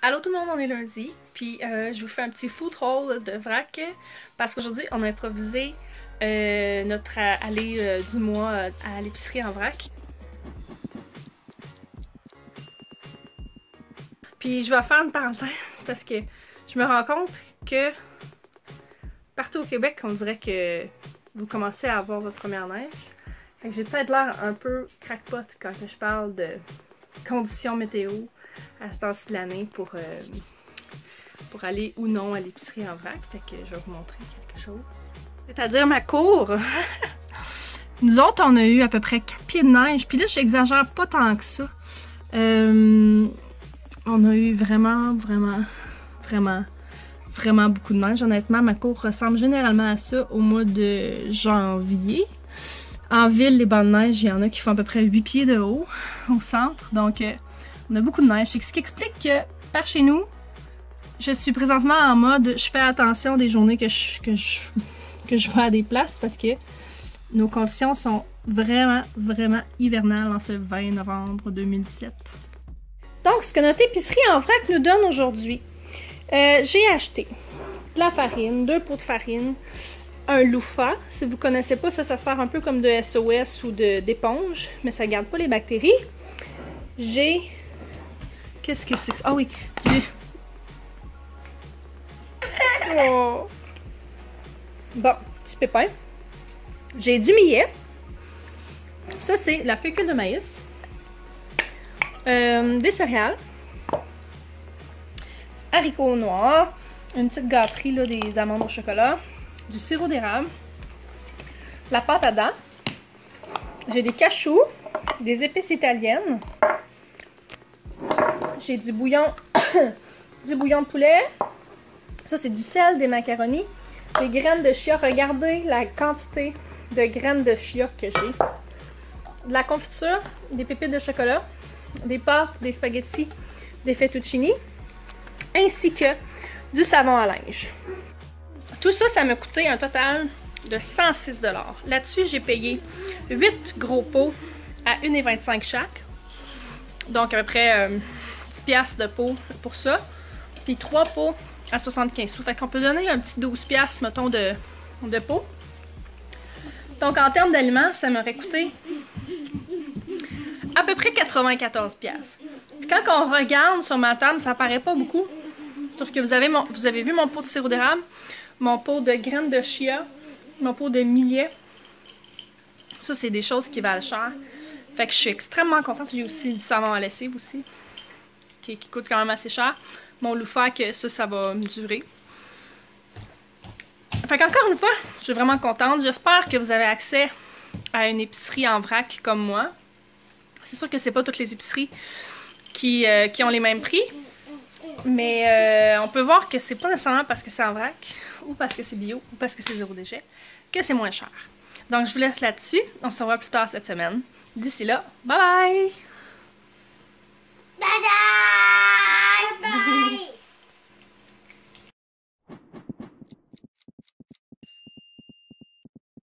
Allô tout le monde, on est lundi, puis je vous fais un petit food haul de vrac parce qu'aujourd'hui on a improvisé notre allée du mois à l'épicerie en vrac. Puis je vais faire une parenthèse parce que je me rends compte que partout au Québec on dirait que vous commencez à avoir votre première neige. Fait que j'ai peut-être l'air un peu crackpot quand je parle de conditions météo à ce temps-ci de l'année pour aller ou non à l'épicerie en vrac. Fait que je vais vous montrer quelque chose. C'est-à-dire ma cour. Nous autres, on a eu à peu près 4 pieds de neige. Puis là, j'exagère pas tant que ça. On a eu vraiment beaucoup de neige. Honnêtement, ma cour ressemble généralement à ça au mois de janvier. En ville, les bancs de neige, il y en a qui font à peu près 8 pieds de haut au centre. Donc, on a beaucoup de neige. C'est ce qui explique que par chez nous, je suis présentement en mode je fais attention des journées que je vais à des places parce que nos conditions sont vraiment hivernales en ce 20 novembre 2017. Donc, ce que notre épicerie en vrac nous donne aujourd'hui, j'ai acheté de la farine, 2 pots de farine, un loofah. Si vous ne connaissez pas, ça sert un peu comme de SOS ou d'éponge, mais ça ne garde pas les bactéries. J'ai... Qu'est-ce que c'est? Ah oui, du... Oh. Bon, petit pépin. J'ai du millet. Ça, c'est la fécule de maïs. Des céréales. Haricots noirs. Une petite gâterie, là, des amandes au chocolat. Du sirop d'érable. La pâte à dents. J'ai des cachous. Des épices italiennes. J'ai du bouillon, du bouillon de poulet. Ça, c'est du sel, des macaronis. Des graines de chia. Regardez la quantité de graines de chia que j'ai. De la confiture, des pépites de chocolat, des pâtes, des spaghettis, des fettuccini, ainsi que du savon à linge. Tout ça, ça m'a coûté un total de 106 $. Là-dessus, j'ai payé 8 gros pots à 1,25 $ chaque. Donc, à peu près 10 $ de pot pour ça. Puis 3 pots à 75 sous. Fait qu'on peut donner un petit 12 $, mettons, de pot. Donc, en termes d'aliments, ça m'aurait coûté à peu près 94 $. Puis quand on regarde sur ma table, ça paraît pas beaucoup. Sauf que vous avez vu mon pot de sirop d'érable, mon pot de graines de chia, mon pot de millet. Ça, c'est des choses qui valent cher. Fait que je suis extrêmement contente. J'ai aussi du savon à lessive aussi, qui coûte quand même assez cher. Mon loofah, que ça va me durer. Fait qu'encore une fois, je suis vraiment contente. J'espère que vous avez accès à une épicerie en vrac comme moi. C'est sûr que c'est pas toutes les épiceries qui ont les mêmes prix. Mais on peut voir que c'est pas nécessairement parce que c'est en vrac, ou parce que c'est bio, ou parce que c'est zéro déchet, que c'est moins cher. Donc je vous laisse là-dessus. On se revoit plus tard cette semaine. D'ici là, bye bye!